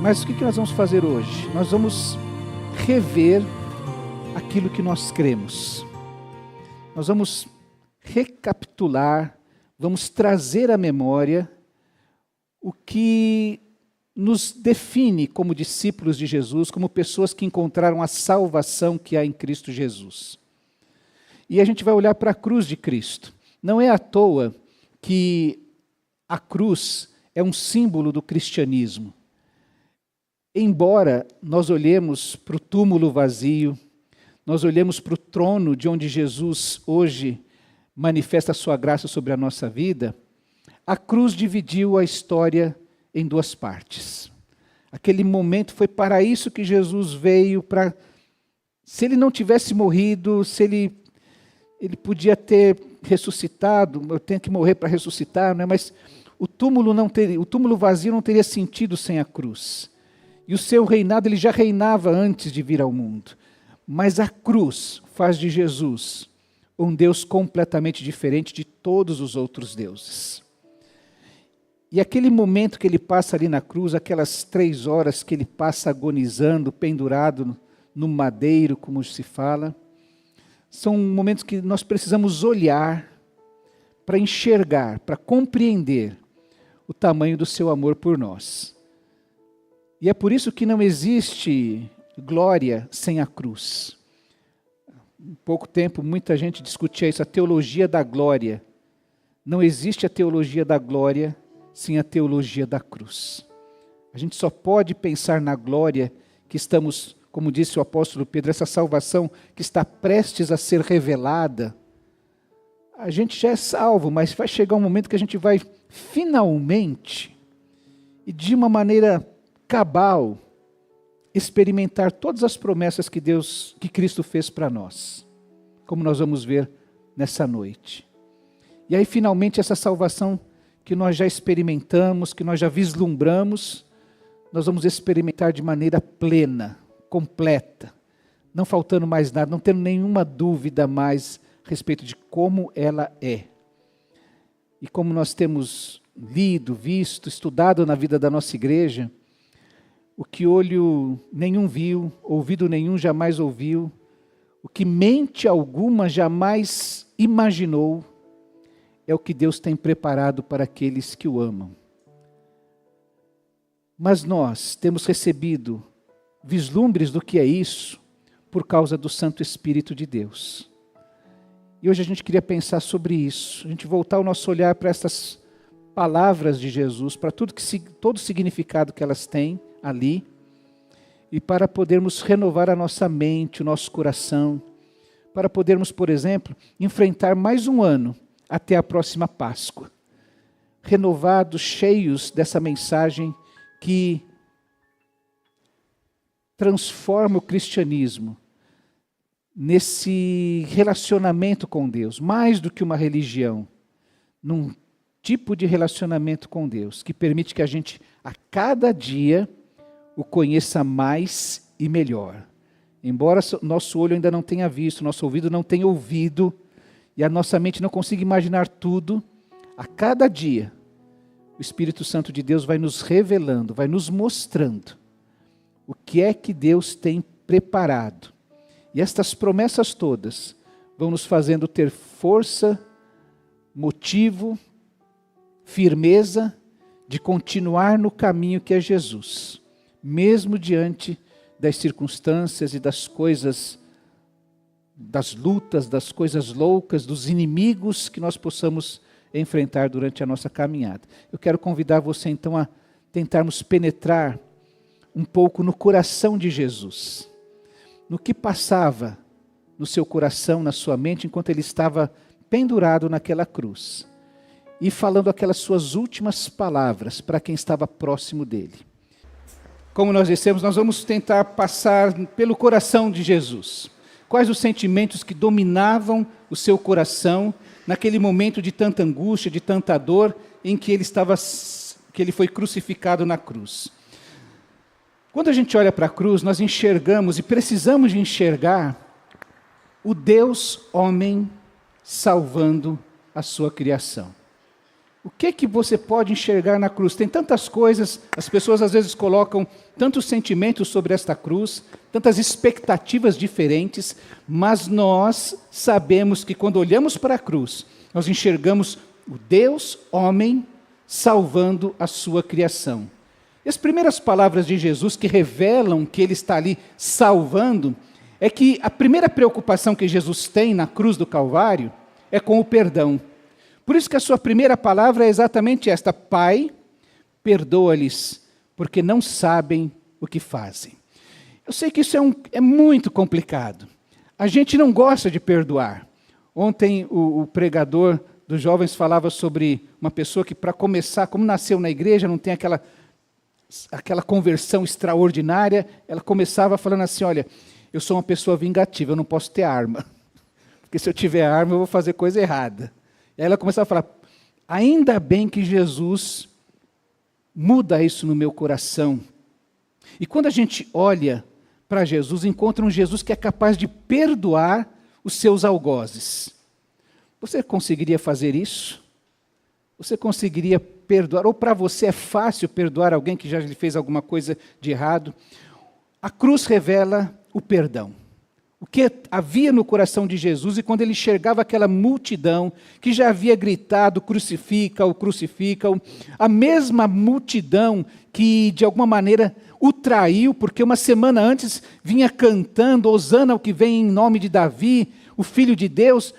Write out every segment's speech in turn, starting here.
Mas o que nós vamos fazer hoje? Nós vamos rever aquilo que nós cremos. Nós vamos recapitular, vamos trazer à memória o que nos define como discípulos de Jesus, como pessoas que encontraram a salvação que há em Cristo Jesus. E a gente vai olhar para a cruz de Cristo. Não é à toa que a cruz é um símbolo do cristianismo. Embora nós olhemos para o túmulo vazio, nós olhemos para o trono de onde Jesus hoje manifesta a sua graça sobre a nossa vida, a cruz dividiu a história em duas partes. Aquele momento foi para isso que Jesus veio, para... Se ele não tivesse morrido, se ele podia ter ressuscitado, eu tenho que morrer para ressuscitar, não é? Mas o túmulo vazio não teria sentido sem a cruz. E o seu reinado, ele já reinava antes de vir ao mundo. Mas a cruz faz de Jesus um Deus completamente diferente de todos os outros deuses. E aquele momento que ele passa ali na cruz, aquelas 3 horas que ele passa agonizando, pendurado no madeiro, como se fala, são momentos que nós precisamos olhar para enxergar, para compreender o tamanho do seu amor por nós. E é por isso que não existe glória sem a cruz. Em pouco tempo, muita gente discutia isso, a teologia da glória. Não existe a teologia da glória sem a teologia da cruz. A gente só pode pensar na glória que estamos, como disse o apóstolo Pedro, essa salvação que está prestes a ser revelada. A gente já é salvo, mas vai chegar um momento que a gente vai finalmente, e de uma maneira cabal, experimentar todas as promessas que Cristo fez para nós, como nós vamos ver nessa noite. E aí finalmente essa salvação que nós já experimentamos, que nós já vislumbramos, nós vamos experimentar de maneira plena, completa, não faltando mais nada, não tendo nenhuma dúvida mais a respeito de como ela é. E como nós temos lido, visto, estudado na vida da nossa igreja, o que olho nenhum viu, ouvido nenhum jamais ouviu, o que mente alguma jamais imaginou, é o que Deus tem preparado para aqueles que o amam. Mas nós temos recebido vislumbres do que é isso, por causa do Santo Espírito de Deus. E hoje a gente queria pensar sobre isso, a gente voltar o nosso olhar para essas palavras de Jesus, para todo o significado que elas têm ali, e para podermos renovar a nossa mente, o nosso coração, para podermos, por exemplo, enfrentar mais um ano até a próxima Páscoa, renovados, cheios dessa mensagem que transforma o cristianismo nesse relacionamento com Deus, mais do que uma religião, num tipo de relacionamento com Deus, que permite que a gente, a cada dia, o conheça mais e melhor. Embora nosso olho ainda não tenha visto, nosso ouvido não tenha ouvido, e a nossa mente não consiga imaginar tudo, a cada dia, o Espírito Santo de Deus vai nos revelando, vai nos mostrando o que é que Deus tem preparado. E estas promessas todas vão nos fazendo ter força, motivo, firmeza de continuar no caminho que é Jesus, mesmo diante das circunstâncias e das coisas, das lutas, das coisas loucas, dos inimigos que nós possamos enfrentar durante a nossa caminhada. Eu quero convidar você então a tentarmos penetrar um pouco no coração de Jesus, no que passava no seu coração, na sua mente, enquanto ele estava pendurado naquela cruz, e falando aquelas suas últimas palavras para quem estava próximo dele. Como nós dissemos, nós vamos tentar passar pelo coração de Jesus. Quais os sentimentos que dominavam o seu coração naquele momento de tanta angústia, de tanta dor, em que ele foi crucificado na cruz. Quando a gente olha para a cruz, nós enxergamos e precisamos de enxergar o Deus homem salvando a sua criação. O que você pode enxergar na cruz? Tem tantas coisas, as pessoas às vezes colocam tantos sentimentos sobre esta cruz, tantas expectativas diferentes, mas nós sabemos que quando olhamos para a cruz, nós enxergamos o Deus homem salvando a sua criação. E as primeiras palavras de Jesus que revelam que ele está ali salvando, é que a primeira preocupação que Jesus tem na cruz do Calvário é com o perdão. Por isso que a sua primeira palavra é exatamente esta: Pai, perdoa-lhes, porque não sabem o que fazem. Eu sei que isso é muito complicado. A gente não gosta de perdoar. Ontem o pregador dos jovens falava sobre uma pessoa que, para começar, como nasceu na igreja, não tem aquela conversão extraordinária, ela começava falando assim: olha, eu sou uma pessoa vingativa, eu não posso ter arma, porque se eu tiver arma eu vou fazer coisa errada. E aí ela começava a falar: ainda bem que Jesus muda isso no meu coração. E quando a gente olha para Jesus, encontra um Jesus que é capaz de perdoar os seus algozes. Você conseguiria fazer isso? Você conseguiria perdoar? Ou para você é fácil perdoar alguém que já lhe fez alguma coisa de errado? A cruz revela o perdão. O que havia no coração de Jesus, e quando ele enxergava aquela multidão que já havia gritado: crucifica-o, crucifica-o, a mesma multidão que de alguma maneira o traiu, porque uma semana antes vinha cantando: Hosana ao que vem em nome de Davi, o Filho de Deus,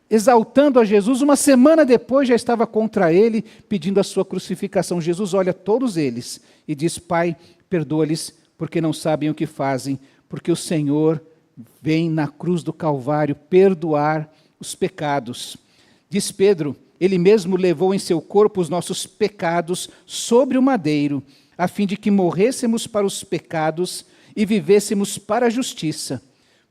exaltando a Jesus, uma semana depois já estava contra ele, pedindo a sua crucificação. Jesus olha todos eles e diz: Pai, perdoa-lhes, porque não sabem o que fazem, porque o Senhor vem na cruz do Calvário perdoar os pecados. Diz Pedro: ele mesmo levou em seu corpo os nossos pecados sobre o madeiro, a fim de que morrêssemos para os pecados e vivêssemos para a justiça.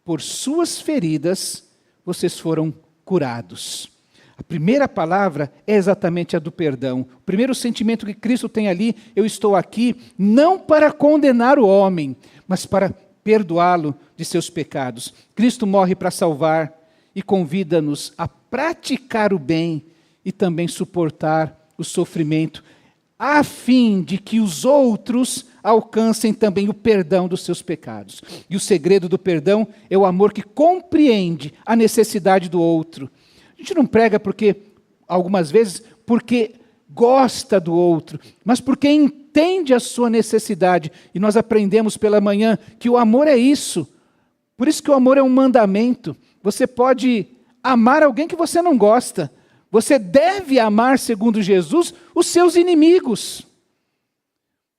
Por suas feridas vocês foram curados. A primeira palavra é exatamente a do perdão. O primeiro sentimento que Cristo tem ali: eu estou aqui não para condenar o homem, mas para perdoá-lo de seus pecados. Cristo morre para salvar e convida-nos a praticar o bem e também suportar o sofrimento, a fim de que os outros alcancem também o perdão dos seus pecados. E o segredo do perdão é o amor que compreende a necessidade do outro. A gente não prega algumas vezes, porque gosta do outro, mas porque entende a sua necessidade. E nós aprendemos pela manhã que o amor é isso. Por isso que o amor é um mandamento. Você pode amar alguém que você não gosta. Você deve amar, segundo Jesus, os seus inimigos.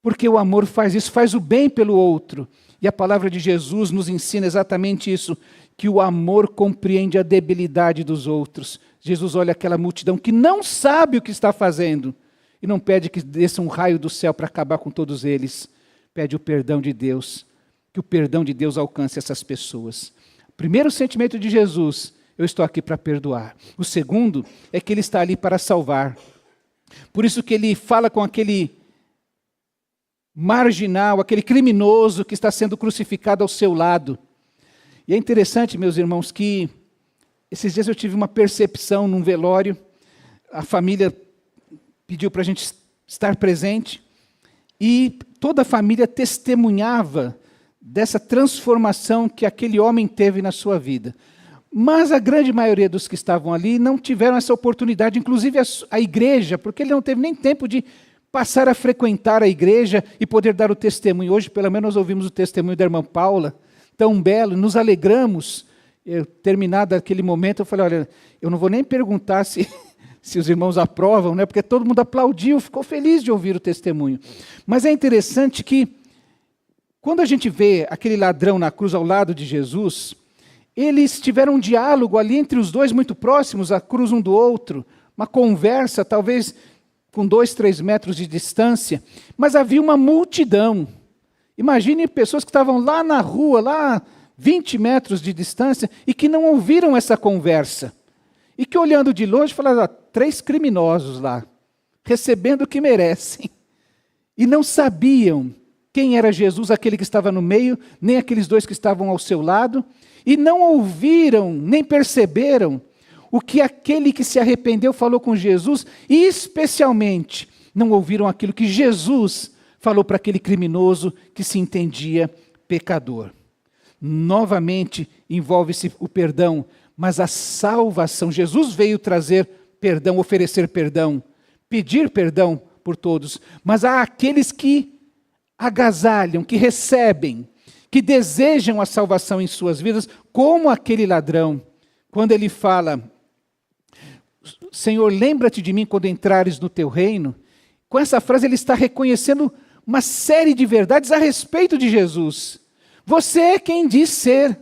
Porque o amor faz isso, faz o bem pelo outro. E a palavra de Jesus nos ensina exatamente isso, que o amor compreende a debilidade dos outros. Jesus olha aquela multidão que não sabe o que está fazendo e não pede que desça um raio do céu para acabar com todos eles. Pede o perdão de Deus, que o perdão de Deus alcance essas pessoas. O primeiro sentimento de Jesus: eu estou aqui para perdoar. O segundo é que ele está ali para salvar. Por isso que ele fala com aquele marginal, aquele criminoso que está sendo crucificado ao seu lado. E é interessante, meus irmãos, que esses dias eu tive uma percepção num velório. A família pediu para a gente estar presente e toda a família testemunhava dessa transformação que aquele homem teve na sua vida. Mas a grande maioria dos que estavam ali não tiveram essa oportunidade, inclusive a igreja, porque ele não teve nem tempo de passar a frequentar a igreja e poder dar o testemunho. Hoje, pelo menos, nós ouvimos o testemunho da irmã Paula, tão belo, nos alegramos. Terminado aquele momento, eu falei: olha, eu não vou nem perguntar se os irmãos aprovam, né? Porque todo mundo aplaudiu, ficou feliz de ouvir o testemunho. Mas é interessante que, quando a gente vê aquele ladrão na cruz ao lado de Jesus, eles tiveram um diálogo ali entre os dois muito próximos, a cruz um do outro, uma conversa, talvez com 2, 3 metros de distância, mas havia uma multidão. Imagine pessoas que estavam lá na rua, lá 20 metros de distância, e que não ouviram essa conversa. E que, olhando de longe, falaram: 3 criminosos lá, recebendo o que merecem. E não sabiam quem era Jesus, aquele que estava no meio, nem aqueles 2 que estavam ao seu lado, e não ouviram, nem perceberam o que aquele que se arrependeu falou com Jesus, e especialmente não ouviram aquilo que Jesus falou para aquele criminoso que se entendia pecador. Novamente envolve-se o perdão, mas a salvação. Jesus veio trazer perdão, oferecer perdão, pedir perdão por todos, mas há aqueles que agasalham, que recebem, que desejam a salvação em suas vidas, como aquele ladrão, quando ele fala: Senhor, lembra-te de mim quando entrares no teu reino. Com essa frase ele está reconhecendo uma série de verdades a respeito de Jesus. Você é quem diz ser.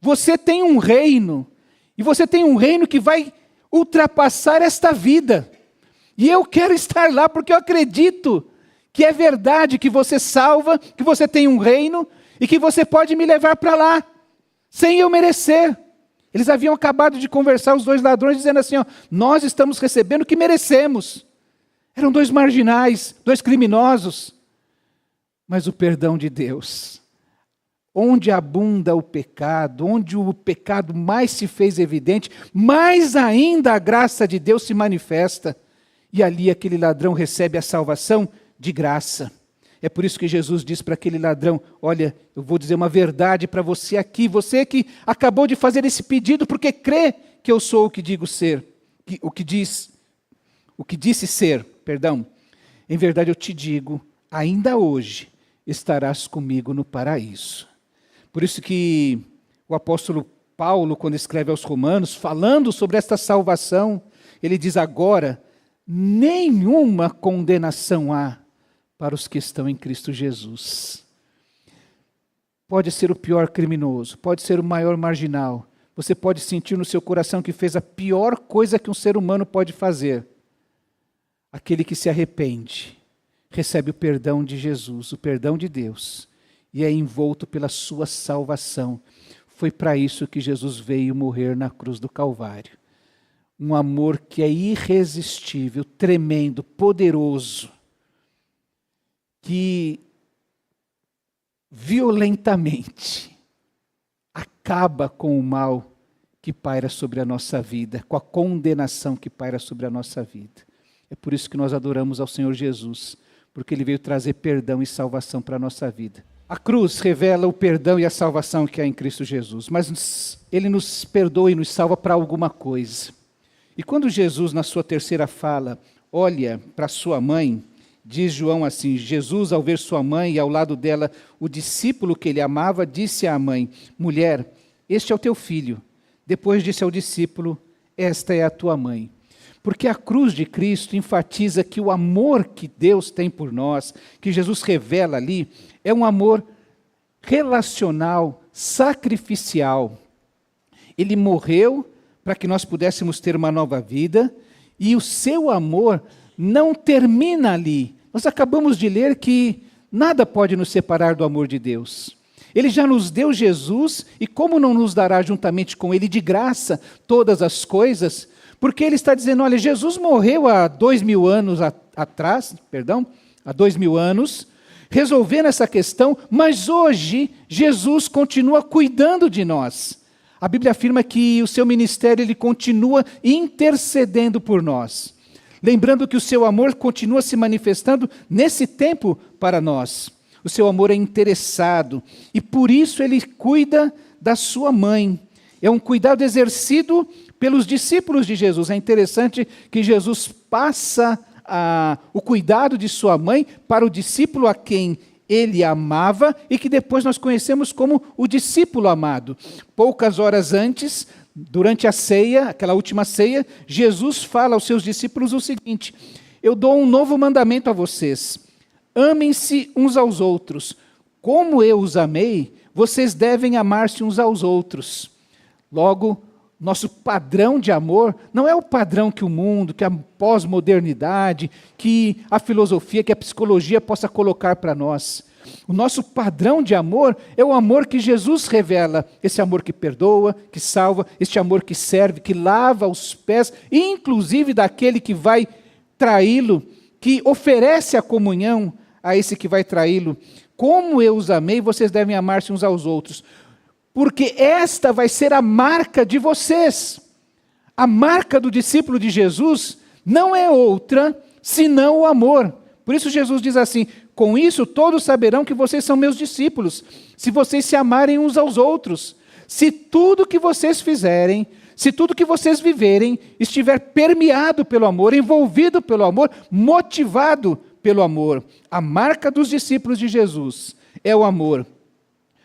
Você tem um reino. E você tem um reino que vai ultrapassar esta vida. E eu quero estar lá porque eu acredito que é verdade que você salva, que você tem um reino e que você pode me levar para lá, sem eu merecer. Eles haviam acabado de conversar, os dois ladrões, dizendo assim: ó, nós estamos recebendo o que merecemos. Eram dois marginais, dois criminosos. Mas o perdão de Deus, onde abunda o pecado, onde o pecado mais se fez evidente, mais ainda a graça de Deus se manifesta. E ali aquele ladrão recebe a salvação de graça. É por isso que Jesus diz para aquele ladrão: olha, eu vou dizer uma verdade para você aqui, você que acabou de fazer esse pedido porque crê que eu sou o que digo ser, o que disse ser, perdão. Em verdade eu te digo, ainda hoje estarás comigo no paraíso. Por isso que o apóstolo Paulo, quando escreve aos Romanos, falando sobre esta salvação, ele diz: agora, nenhuma condenação há para os que estão em Cristo Jesus. Pode ser o pior criminoso, pode ser o maior marginal, você pode sentir no seu coração que fez a pior coisa que um ser humano pode fazer. Aquele que se arrepende, recebe o perdão de Jesus, o perdão de Deus, e é envolto pela sua salvação. Foi para isso que Jesus veio morrer na cruz do Calvário. Um amor que é irresistível, tremendo, poderoso, que violentamente acaba com o mal que paira sobre a nossa vida, com a condenação que paira sobre a nossa vida. É por isso que nós adoramos ao Senhor Jesus, porque Ele veio trazer perdão e salvação para a nossa vida. A cruz revela o perdão e a salvação que há em Cristo Jesus, mas Ele nos perdoa e nos salva para alguma coisa. E quando Jesus, na sua terceira fala, olha para sua mãe, diz João assim: Jesus, ao ver sua mãe e ao lado dela o discípulo que ele amava, disse à mãe: mulher, este é o teu filho. Depois disse ao discípulo: esta é a tua mãe. Porque a cruz de Cristo enfatiza que o amor que Deus tem por nós, que Jesus revela ali, é um amor relacional, sacrificial. Ele morreu para que nós pudéssemos ter uma nova vida, e o seu amor não termina ali. Nós acabamos de ler que nada pode nos separar do amor de Deus. Ele já nos deu Jesus, e como não nos dará juntamente com Ele de graça todas as coisas? Porque Ele está dizendo: olha, Jesus morreu há 2000 anos atrás, há 2000 anos, resolvendo essa questão, mas hoje Jesus continua cuidando de nós. A Bíblia afirma que o seu ministério ele continua intercedendo por nós. Lembrando que o seu amor continua se manifestando nesse tempo para nós. O seu amor é interessado e por isso ele cuida da sua mãe. É um cuidado exercido pelos discípulos de Jesus. É interessante que Jesus passa o cuidado de sua mãe para o discípulo a quem ele amava e que depois nós conhecemos como o discípulo amado. Poucas horas antes, durante a ceia, aquela última ceia, Jesus fala aos seus discípulos o seguinte: eu dou um novo mandamento a vocês, amem-se uns aos outros, como eu os amei, vocês devem amar-se uns aos outros. Logo, nosso padrão de amor não é o padrão que o mundo, que a pós-modernidade, que a filosofia, que a psicologia possa colocar para nós. O nosso padrão de amor é o amor que Jesus revela, esse amor que perdoa, que salva, este amor que serve, que lava os pés, inclusive daquele que vai traí-lo, que oferece a comunhão a esse que vai traí-lo. Como eu os amei, vocês devem amar-se uns aos outros. Porque esta vai ser a marca de vocês. A marca do discípulo de Jesus não é outra senão o amor. Por isso Jesus diz assim: com isso todos saberão que vocês são meus discípulos, se vocês se amarem uns aos outros. Se tudo que vocês fizerem, se tudo que vocês viverem estiver permeado pelo amor, envolvido pelo amor, motivado pelo amor. A marca dos discípulos de Jesus é o amor.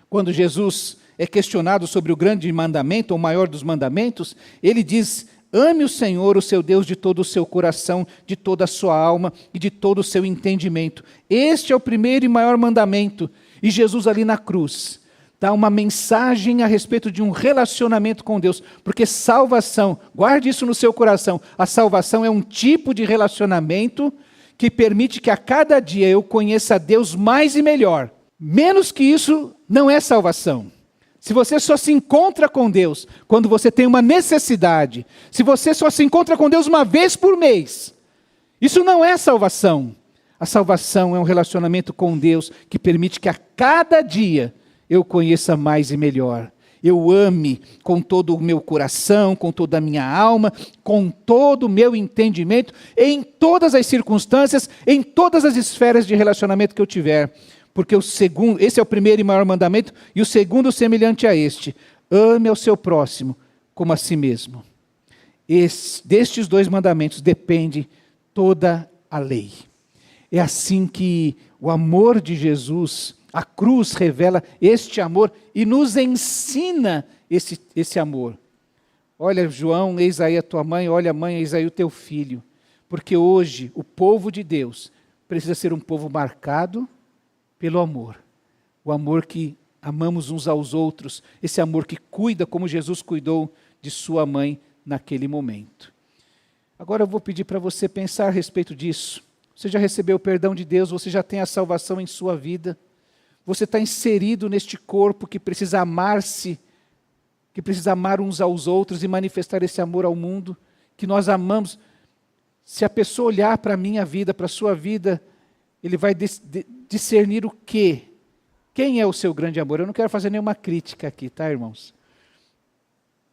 Quando Jesus é questionado sobre o grande mandamento, ou o maior dos mandamentos, ele diz: ame o Senhor, o seu Deus, de todo o seu coração, de toda a sua alma e de todo o seu entendimento. Este é o primeiro e maior mandamento. E Jesus ali na cruz dá uma mensagem a respeito de um relacionamento com Deus, porque salvação, guarde isso no seu coração, a salvação é um tipo de relacionamento que permite que a cada dia eu conheça Deus mais e melhor. Menos que isso não é salvação. Se você só se encontra com Deus quando você tem uma necessidade, se você só se encontra com Deus uma vez por mês, isso não é salvação. A salvação é um relacionamento com Deus que permite que a cada dia eu conheça mais e melhor. Eu ame com todo o meu coração, com toda a minha alma, com todo o meu entendimento, em todas as circunstâncias, em todas as esferas de relacionamento que eu tiver. Porque esse é o primeiro e maior mandamento, e o segundo semelhante a este: ame ao seu próximo como a si mesmo. Destes dois mandamentos depende toda a lei. É assim que o amor de Jesus, a cruz, revela este amor e nos ensina esse amor. Olha, João, eis aí a tua mãe, olha, mãe, eis aí o teu filho. Porque hoje o povo de Deus precisa ser um povo marcado pelo amor. O amor que amamos uns aos outros, esse amor que cuida como Jesus cuidou de sua mãe naquele momento. Agora eu vou pedir para você pensar a respeito disso. Você já recebeu o perdão de Deus, você já tem a salvação em sua vida, você está inserido neste corpo que precisa amar-se, que precisa amar uns aos outros e manifestar esse amor ao mundo, que nós amamos. Se a pessoa olhar para a minha vida, para a sua vida, ele vai discernir o quê? Quem é o seu grande amor? Eu não quero fazer nenhuma crítica aqui, tá, irmãos?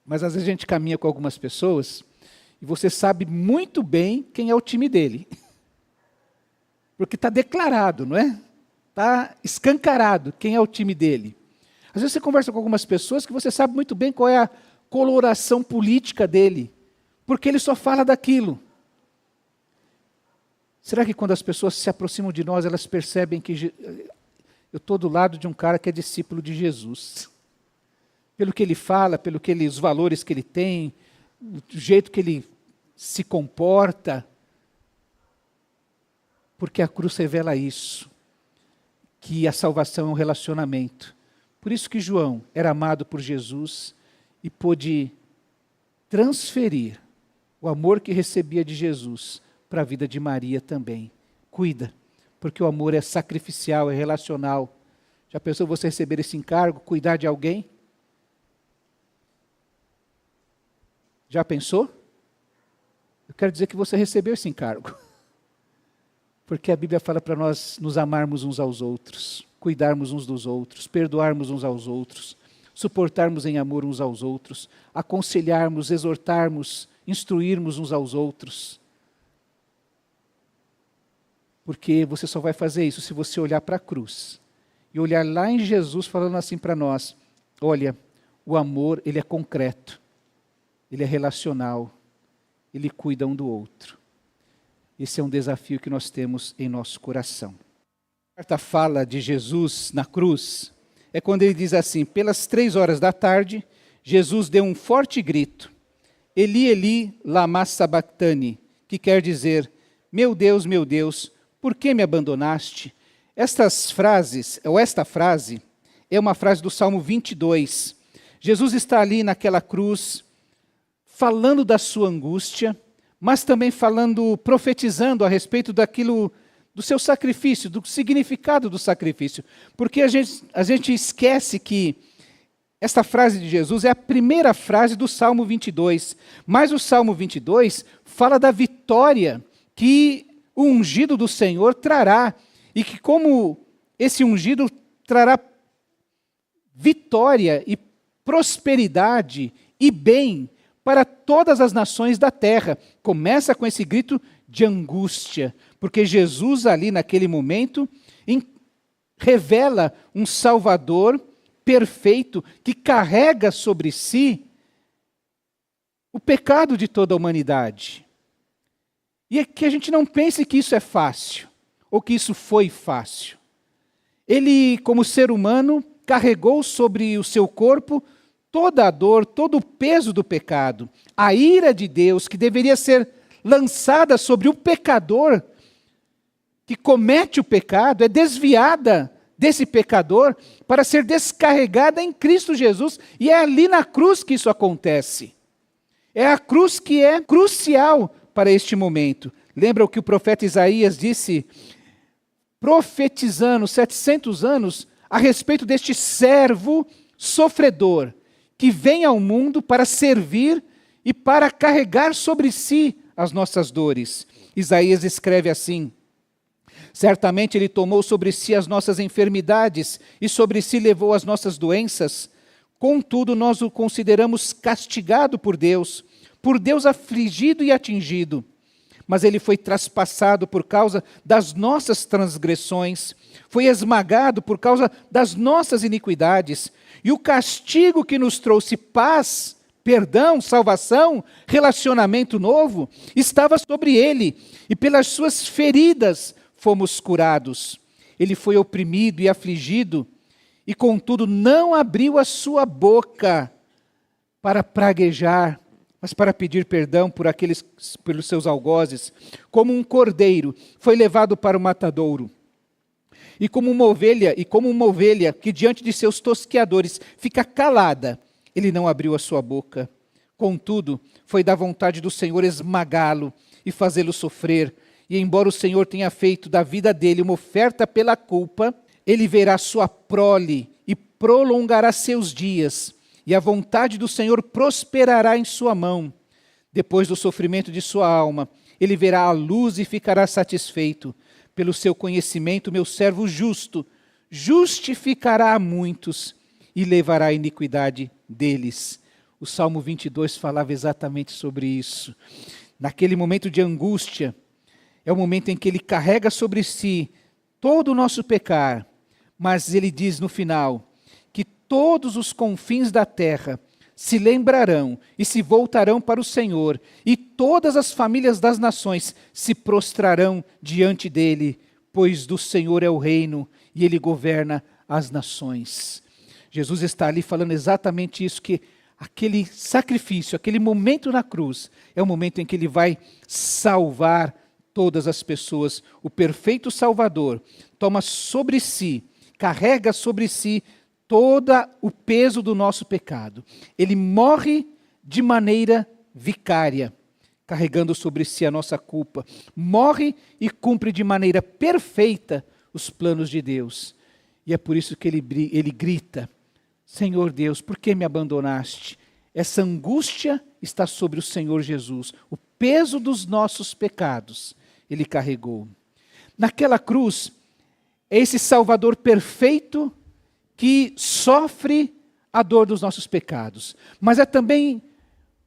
Mas às vezes a gente caminha com algumas pessoas e você sabe muito bem quem é o time dele. Porque está declarado, não é? Está escancarado quem é o time dele. Às vezes você conversa com algumas pessoas que você sabe muito bem qual é a coloração política dele, porque ele só fala daquilo. Será que quando as pessoas se aproximam de nós, elas percebem que eu estou do lado de um cara que é discípulo de Jesus? Pelo que ele fala, os valores que ele tem, o jeito que ele se comporta. Porque a cruz revela isso, que a salvação é um relacionamento. Por isso que João era amado por Jesus e pôde transferir o amor que recebia de Jesus para a vida de Maria também. Cuida, porque o amor é sacrificial, é relacional. Já pensou você receber esse encargo, cuidar de alguém? Já pensou? Eu quero dizer que você recebeu esse encargo. Porque a Bíblia fala para nós nos amarmos uns aos outros, cuidarmos uns dos outros, perdoarmos uns aos outros, suportarmos em amor uns aos outros, aconselharmos, exortarmos, instruirmos uns aos outros. Porque você só vai fazer isso se você olhar para a cruz e olhar lá em Jesus falando assim para nós: olha, o amor, ele é concreto, ele é relacional, ele cuida um do outro. Esse é um desafio que nós temos em nosso coração. A quarta fala de Jesus na cruz é quando ele diz assim: pelas 3 horas da tarde, Jesus deu um forte grito: Eli, Eli, lama sabachthani, que quer dizer: meu Deus, por que me abandonaste? Esta frase é uma frase do Salmo 22. Jesus está ali naquela cruz, falando da sua angústia, mas também falando, profetizando a respeito daquilo, do seu sacrifício, do significado do sacrifício. Porque a gente esquece que esta frase de Jesus é a primeira frase do Salmo 22. Mas o Salmo 22 fala da vitória que o ungido do Senhor trará. E que como esse ungido trará vitória e prosperidade e bem para todas as nações da terra. Começa com esse grito de angústia, porque Jesus ali naquele momento revela um Salvador perfeito que carrega sobre si o pecado de toda a humanidade. E é que a gente não pense que isso é fácil, ou que isso foi fácil. Ele, como ser humano, carregou sobre o seu corpo toda a dor, todo o peso do pecado. A ira de Deus, que deveria ser lançada sobre o pecador que comete o pecado, é desviada desse pecador para ser descarregada em Cristo Jesus. E é ali na cruz que isso acontece. É a cruz que é crucial para este momento. Lembra o que o profeta Isaías disse, profetizando 700 anos a respeito deste servo sofredor, que vem ao mundo para servir e para carregar sobre si as nossas dores. Isaías escreve assim: certamente ele tomou sobre si as nossas enfermidades e sobre si levou as nossas doenças. Contudo, nós o consideramos castigado por Deus afligido e atingido. Mas ele foi traspassado por causa das nossas transgressões, foi esmagado por causa das nossas iniquidades. E o castigo que nos trouxe paz, perdão, salvação, relacionamento novo, estava sobre ele, e pelas suas feridas fomos curados. Ele foi oprimido e afligido, e contudo não abriu a sua boca para praguejar, mas para pedir perdão pelos seus algozes. Como um cordeiro foi levado para o matadouro, e como uma ovelha que diante de seus tosqueadores fica calada, ele não abriu a sua boca. Contudo, foi da vontade do Senhor esmagá-lo e fazê-lo sofrer. E embora o Senhor tenha feito da vida dele uma oferta pela culpa, ele verá sua prole e prolongará seus dias, e a vontade do Senhor prosperará em sua mão. Depois do sofrimento de sua alma, ele verá a luz e ficará satisfeito. Pelo seu conhecimento, meu servo justo justificará a muitos e levará a iniquidade deles. O Salmo 22 falava exatamente sobre isso. Naquele momento de angústia, é o momento em que ele carrega sobre si todo o nosso pecar, mas ele diz no final que todos os confins da terra se lembrarão e se voltarão para o Senhor, e todas as famílias das nações se prostrarão diante dele, pois do Senhor é o reino e ele governa as nações. Jesus está ali falando exatamente isso, que aquele sacrifício, aquele momento na cruz, é o momento em que ele vai salvar todas as pessoas. O perfeito Salvador toma sobre si, carrega sobre si todo o peso do nosso pecado. Ele morre de maneira vicária, carregando sobre si a nossa culpa. Morre e cumpre de maneira perfeita os planos de Deus. E é por isso que ele grita: Senhor Deus, por que me abandonaste? Essa angústia está sobre o Senhor Jesus. O peso dos nossos pecados ele carregou. Naquela cruz, é esse Salvador perfeito que sofre a dor dos nossos pecados. Mas é também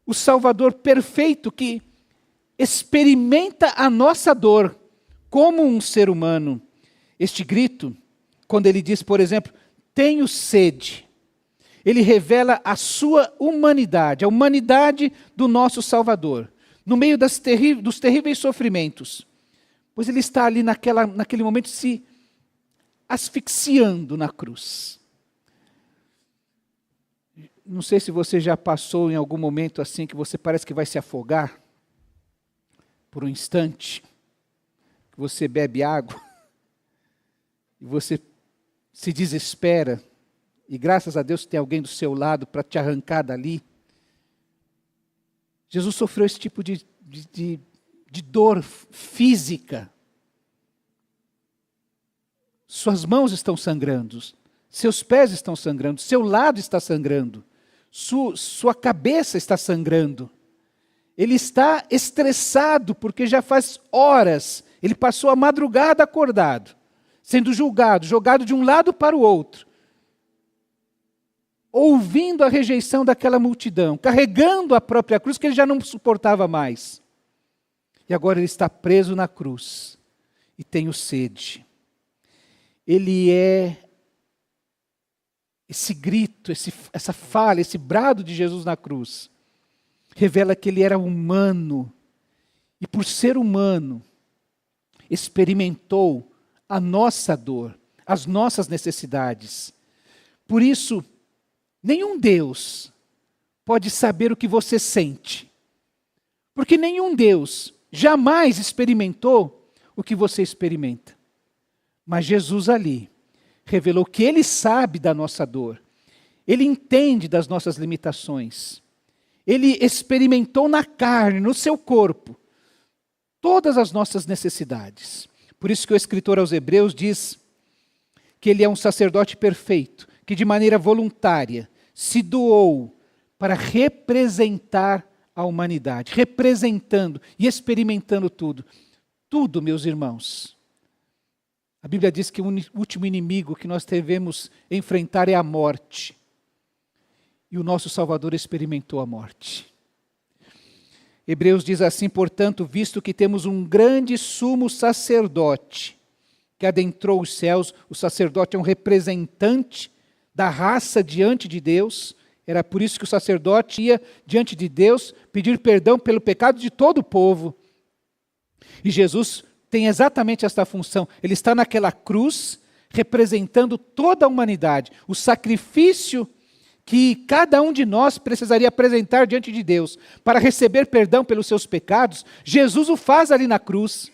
o Salvador perfeito que experimenta a nossa dor como um ser humano. Este grito, quando ele diz, por exemplo, tenho sede, ele revela a sua humanidade, a humanidade do nosso Salvador, no meio dos terríveis sofrimentos, pois ele está ali naquele momento se asfixiando na cruz. Não sei se você já passou em algum momento assim, que você parece que vai se afogar por um instante, que você bebe água, e você se desespera, e graças a Deus tem alguém do seu lado para te arrancar dali. Jesus sofreu esse tipo de dor física. Suas mãos estão sangrando, seus pés estão sangrando, seu lado está sangrando, sua cabeça está sangrando. Ele está estressado porque já faz horas, ele passou a madrugada acordado, sendo julgado, jogado de um lado para o outro. ouvindo a rejeição daquela multidão, carregando a própria cruz que ele já não suportava mais. E agora ele está preso na cruz e tem sede. Ele é esse grito, essa fala, esse brado de Jesus na cruz, revela que ele era humano. E por ser humano, experimentou a nossa dor, as nossas necessidades. Por isso, nenhum Deus pode saber o que você sente. Porque nenhum Deus jamais experimentou o que você experimenta. Mas Jesus ali revelou que Ele sabe da nossa dor. Ele entende das nossas limitações. Ele experimentou na carne, no seu corpo, todas as nossas necessidades. Por isso que o escritor aos Hebreus diz que Ele é um sacerdote perfeito, que de maneira voluntária se doou para representar a humanidade, representando e experimentando tudo. Tudo, meus irmãos. A Bíblia diz que o último inimigo que nós devemos enfrentar é a morte. E o nosso Salvador experimentou a morte. Hebreus diz assim, portanto, visto que temos um grande sumo sacerdote que adentrou os céus, o sacerdote é um representante da raça diante de Deus. Era por isso que o sacerdote ia diante de Deus pedir perdão pelo pecado de todo o povo. E Jesus tem exatamente esta função. Ele está naquela cruz, representando toda a humanidade. O sacrifício que cada um de nós precisaria apresentar diante de Deus para receber perdão pelos seus pecados, Jesus o faz ali na cruz,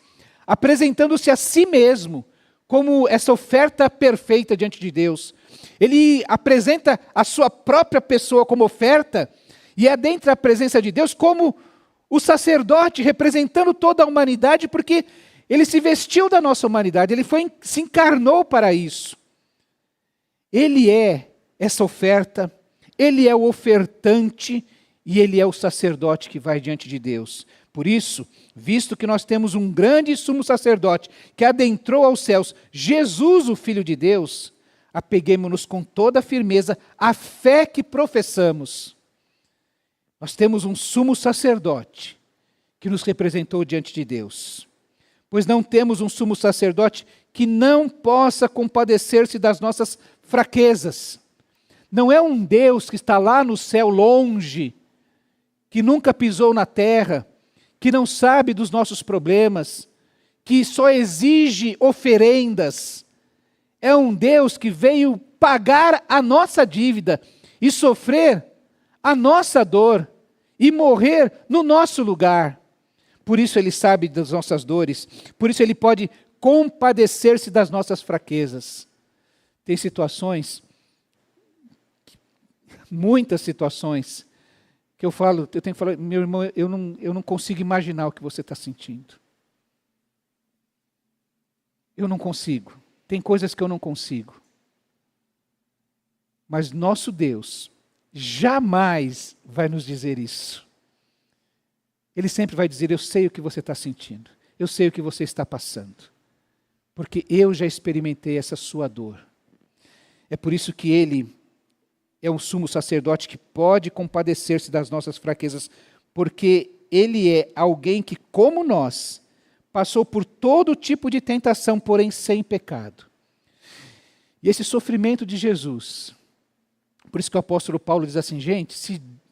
apresentando-se a si mesmo como essa oferta perfeita diante de Deus. Ele apresenta a sua própria pessoa como oferta e adentra a presença de Deus como o sacerdote representando toda a humanidade, porque ele se vestiu da nossa humanidade, ele se encarnou para isso. Ele é essa oferta, ele é o ofertante e ele é o sacerdote que vai diante de Deus. Por isso, visto que nós temos um grande sumo sacerdote que adentrou aos céus, Jesus, o Filho de Deus, apeguemo-nos com toda a firmeza à fé que professamos. Nós temos um sumo sacerdote que nos representou diante de Deus. Pois não temos um sumo sacerdote que não possa compadecer-se das nossas fraquezas. Não é um Deus que está lá no céu longe, que nunca pisou na terra, que não sabe dos nossos problemas, que só exige oferendas. É um Deus que veio pagar a nossa dívida e sofrer a nossa dor e morrer no nosso lugar. Por isso Ele sabe das nossas dores, por isso Ele pode compadecer-se das nossas fraquezas. Tem situações, muitas situações, que eu tenho que falar, meu irmão, eu não consigo imaginar o que você está sentindo. Eu não consigo. Tem coisas que eu não consigo. Mas nosso Deus jamais vai nos dizer isso. Ele sempre vai dizer, eu sei o que você está sentindo. Eu sei o que você está passando. Porque eu já experimentei essa sua dor. É por isso que Ele é um sumo sacerdote que pode compadecer-se das nossas fraquezas, porque Ele é alguém que, como nós, passou por todo tipo de tentação, porém sem pecado. E esse sofrimento de Jesus, por isso que o apóstolo Paulo diz assim, gente,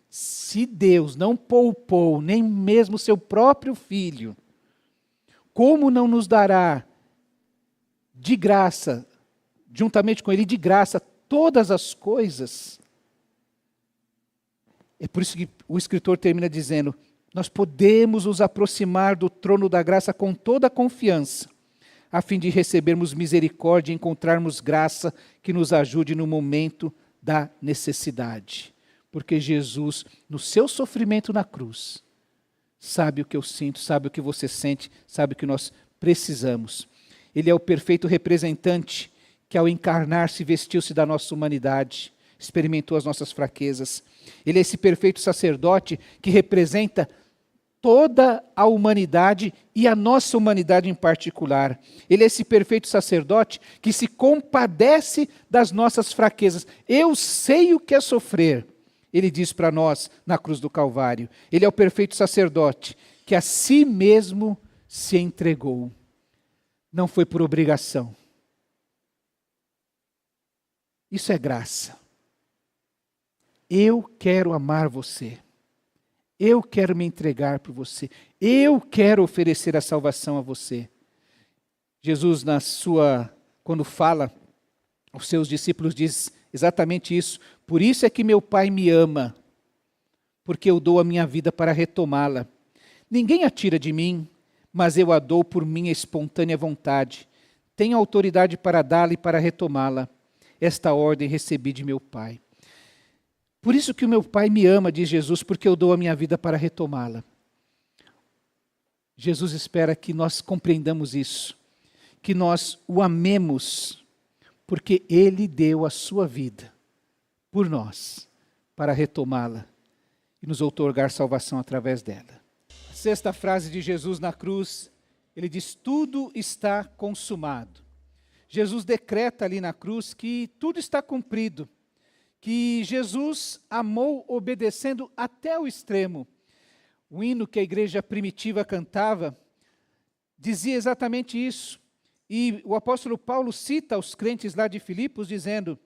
se Deus não poupou nem mesmo seu próprio Filho, como não nos dará de graça, juntamente com Ele, de graça, todas as coisas? É por isso que o escritor termina dizendo, nós podemos nos aproximar do trono da graça com toda a confiança, a fim de recebermos misericórdia e encontrarmos graça que nos ajude no momento da necessidade. Porque Jesus, no seu sofrimento na cruz, sabe o que eu sinto, sabe o que você sente, sabe o que nós precisamos. Ele é o perfeito representante que ao encarnar-se vestiu-se da nossa humanidade, experimentou as nossas fraquezas. Ele é esse perfeito sacerdote que representa toda a humanidade e a nossa humanidade em particular. Ele é esse perfeito sacerdote que se compadece das nossas fraquezas. Eu sei o que é sofrer, ele diz para nós na cruz do Calvário. Ele é o perfeito sacerdote que a si mesmo se entregou. Não foi por obrigação. Isso é graça. Eu quero amar você. Eu quero me entregar por você. Eu quero oferecer a salvação a você. Jesus, quando fala aos seus discípulos, diz exatamente isso. Por isso é que meu Pai me ama, porque eu dou a minha vida para retomá-la. Ninguém a tira de mim, mas eu a dou por minha espontânea vontade. Tenho autoridade para dá-la e para retomá-la. Esta ordem recebi de meu Pai. Por isso que o meu Pai me ama, diz Jesus, porque eu dou a minha vida para retomá-la. Jesus espera que nós compreendamos isso, que nós o amemos, porque Ele deu a sua vida por nós, para retomá-la e nos outorgar salvação através dela. A sexta frase de Jesus na cruz, ele diz: tudo está consumado. Jesus decreta ali na cruz que tudo está cumprido, que Jesus amou obedecendo até o extremo. O hino que a igreja primitiva cantava dizia exatamente isso. E o apóstolo Paulo cita os crentes lá de Filipos dizendo: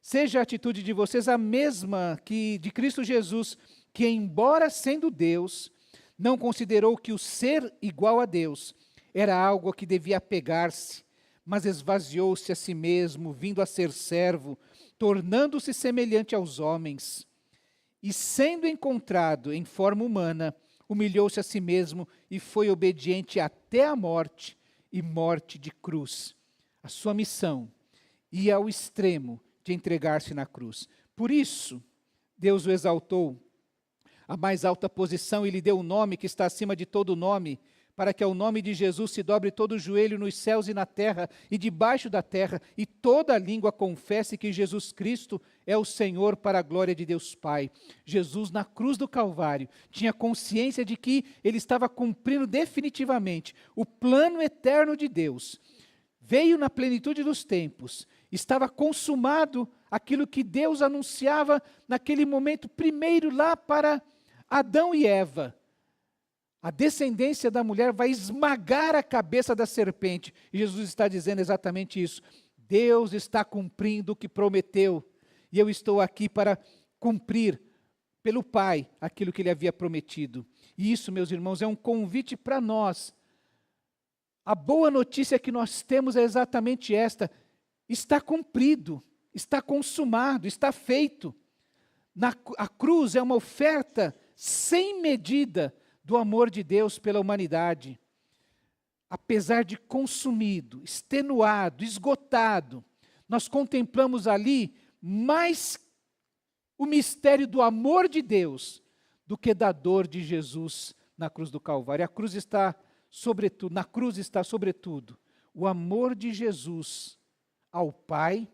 seja a atitude de vocês a mesma que de Cristo Jesus, que embora sendo Deus, não considerou que o ser igual a Deus era algo a que devia apegar-se, mas esvaziou-se a si mesmo, vindo a ser servo, tornando-se semelhante aos homens, e sendo encontrado em forma humana, humilhou-se a si mesmo e foi obediente até a morte, e morte de cruz. A sua missão ia ao extremo de entregar-se na cruz. Por isso, Deus o exaltou à mais alta posição e lhe deu um nome que está acima de todo nome, para que ao nome de Jesus se dobre todo o joelho nos céus e na terra e debaixo da terra, e toda língua confesse que Jesus Cristo é o Senhor, para a glória de Deus Pai. Jesus, na cruz do Calvário, tinha consciência de que ele estava cumprindo definitivamente o plano eterno de Deus. Veio na plenitude dos tempos, estava consumado aquilo que Deus anunciava naquele momento primeiro lá para Adão e Eva. A descendência da mulher vai esmagar a cabeça da serpente. E Jesus está dizendo exatamente isso. Deus está cumprindo o que prometeu. E eu estou aqui para cumprir pelo Pai aquilo que Ele havia prometido. E isso, meus irmãos, é um convite para nós. A boa notícia que nós temos é exatamente esta: está cumprido, está consumado, está feito. A cruz é uma oferta sem medida do amor de Deus pela humanidade. Apesar de consumido, extenuado, esgotado, nós contemplamos ali mais o mistério do amor de Deus do que da dor de Jesus na cruz do Calvário. A cruz está sobretudo, na cruz está sobretudo o amor de Jesus ao Pai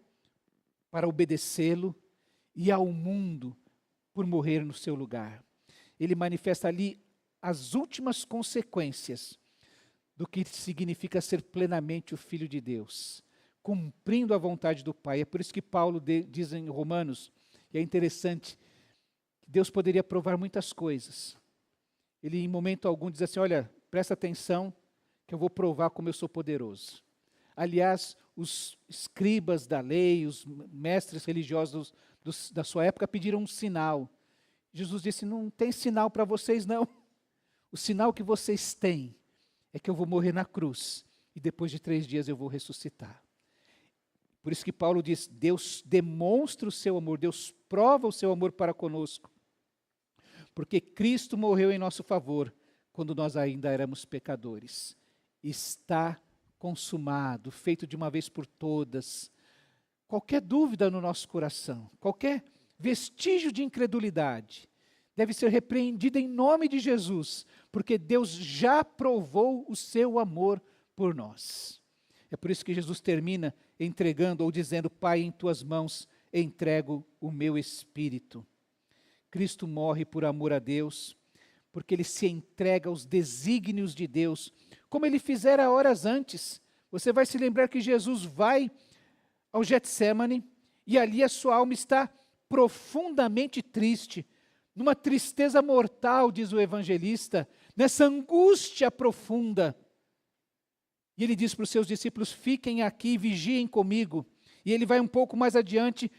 para obedecê-lo e ao mundo por morrer no seu lugar. Ele manifesta ali as últimas consequências do que significa ser plenamente o Filho de Deus, cumprindo a vontade do Pai. É por isso que Paulo diz em Romanos, e é interessante, que Deus poderia provar muitas coisas. Ele, em momento algum, diz assim: olha, presta atenção, que eu vou provar como eu sou poderoso. Aliás, os escribas da lei, os mestres religiosos da sua época pediram um sinal. Jesus disse: não tem sinal para vocês, não. O sinal que vocês têm é que eu vou morrer na cruz e depois de 3 dias eu vou ressuscitar. Por isso que Paulo diz: Deus demonstra o seu amor, Deus prova o seu amor para conosco, porque Cristo morreu em nosso favor quando nós ainda éramos pecadores. Está consumado, feito de uma vez por todas. Qualquer dúvida no nosso coração, qualquer vestígio de incredulidade, deve ser repreendida em nome de Jesus, porque Deus já provou o seu amor por nós. É por isso que Jesus termina entregando ou dizendo: Pai, em tuas mãos entrego o meu espírito. Cristo morre por amor a Deus, porque ele se entrega aos desígnios de Deus, como ele fizera horas antes. Você vai se lembrar que Jesus vai ao Getsemane, e ali a sua alma está profundamente triste, numa tristeza mortal, diz o evangelista, nessa angústia profunda. E ele diz para os seus discípulos: fiquem aqui, vigiem comigo. E ele vai um pouco mais adiante,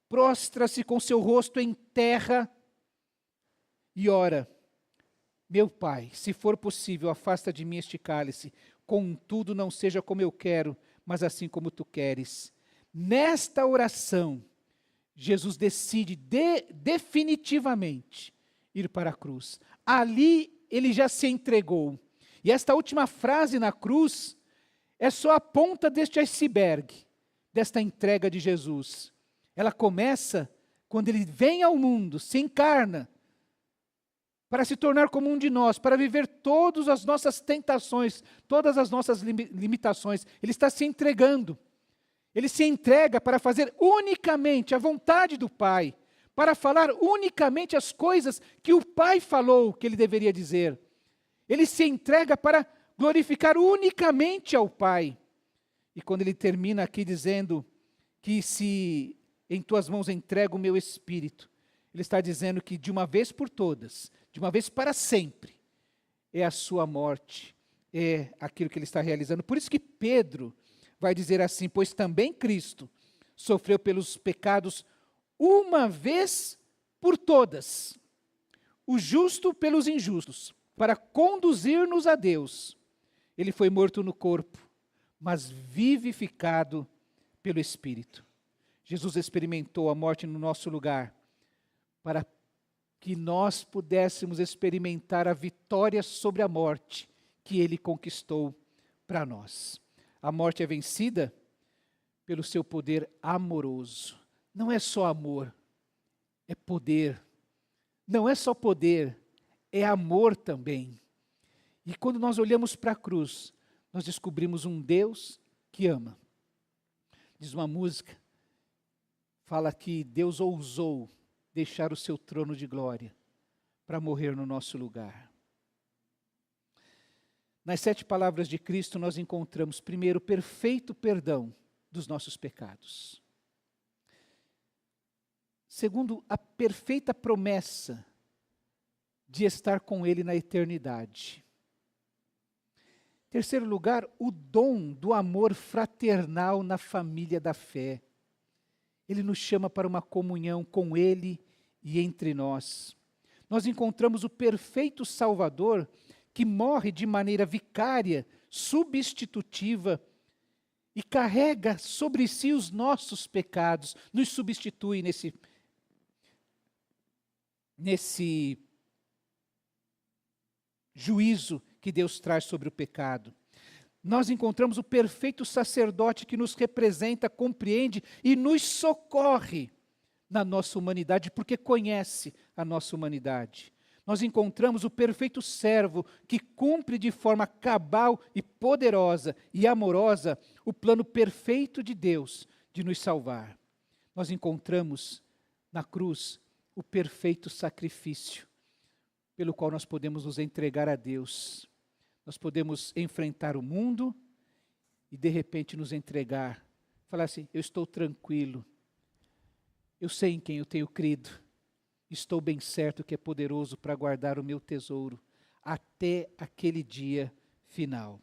prostra-se com seu rosto em terra e ora: meu Pai, se for possível, afasta de mim este cálice, contudo não seja como eu quero, mas assim como tu queres. Nesta oração, Jesus decide definitivamente ir para a cruz. Ali ele já se entregou. E esta última frase na cruz é só a ponta deste iceberg, desta entrega de Jesus. Ela começa quando ele vem ao mundo, se encarna, para se tornar como um de nós, para viver todas as nossas tentações, todas as nossas limitações. Ele está se entregando. Ele se entrega para fazer unicamente a vontade do Pai, para falar unicamente as coisas que o Pai falou que ele deveria dizer. Ele se entrega para glorificar unicamente ao Pai. E quando ele termina aqui dizendo que se em tuas mãos entrego o meu espírito, ele está dizendo que de uma vez por todas, de uma vez para sempre, é a sua morte, é aquilo que ele está realizando. Por isso que Pedro vai dizer assim: pois também Cristo sofreu pelos pecados uma vez por todas, o justo pelos injustos, para conduzir-nos a Deus. Ele foi morto no corpo, mas vivificado pelo Espírito. Jesus experimentou a morte no nosso lugar, para que nós pudéssemos experimentar a vitória sobre a morte que ele conquistou para nós. A morte é vencida pelo seu poder amoroso. Não é só amor, é poder. Não é só poder, é amor também. E quando nós olhamos para a cruz, nós descobrimos um Deus que ama. Diz uma música, fala que Deus ousou deixar o seu trono de glória para morrer no nosso lugar. Nas 7 palavras de Cristo nós encontramos, primeiro, o perfeito perdão dos nossos pecados. Segundo, a perfeita promessa de estar com Ele na eternidade. Terceiro lugar, o dom do amor fraternal na família da fé. Ele nos chama para uma comunhão com Ele e entre nós. Nós encontramos o perfeito Salvador que morre de maneira vicária, substitutiva, e carrega sobre si os nossos pecados, nos substitui nesse juízo que Deus traz sobre o pecado. Nós encontramos o perfeito sacerdote que nos representa, compreende e nos socorre na nossa humanidade, porque conhece a nossa humanidade. Nós encontramos o perfeito servo que cumpre de forma cabal e poderosa e amorosa o plano perfeito de Deus de nos salvar. Nós encontramos na cruz o perfeito sacrifício pelo qual nós podemos nos entregar a Deus. Nós podemos enfrentar o mundo e de repente nos entregar. Falar assim: eu estou tranquilo. Eu sei em quem eu tenho crido. Estou bem certo que é poderoso para guardar o meu tesouro até aquele dia final.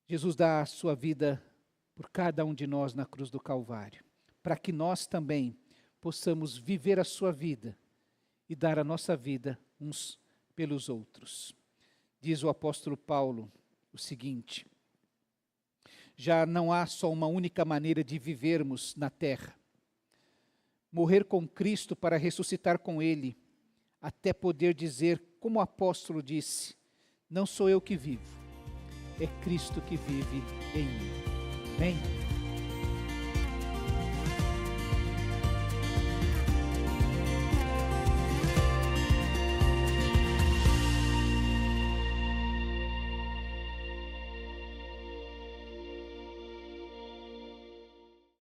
Jesus dá a sua vida por cada um de nós na cruz do Calvário, para que nós também possamos viver a sua vida e dar a nossa vida uns pelos outros. Diz o apóstolo Paulo o seguinte: já não há só uma única maneira de vivermos na terra. Morrer com Cristo para ressuscitar com Ele, até poder dizer, como o apóstolo disse: não sou eu que vivo, é Cristo que vive em mim. Amém?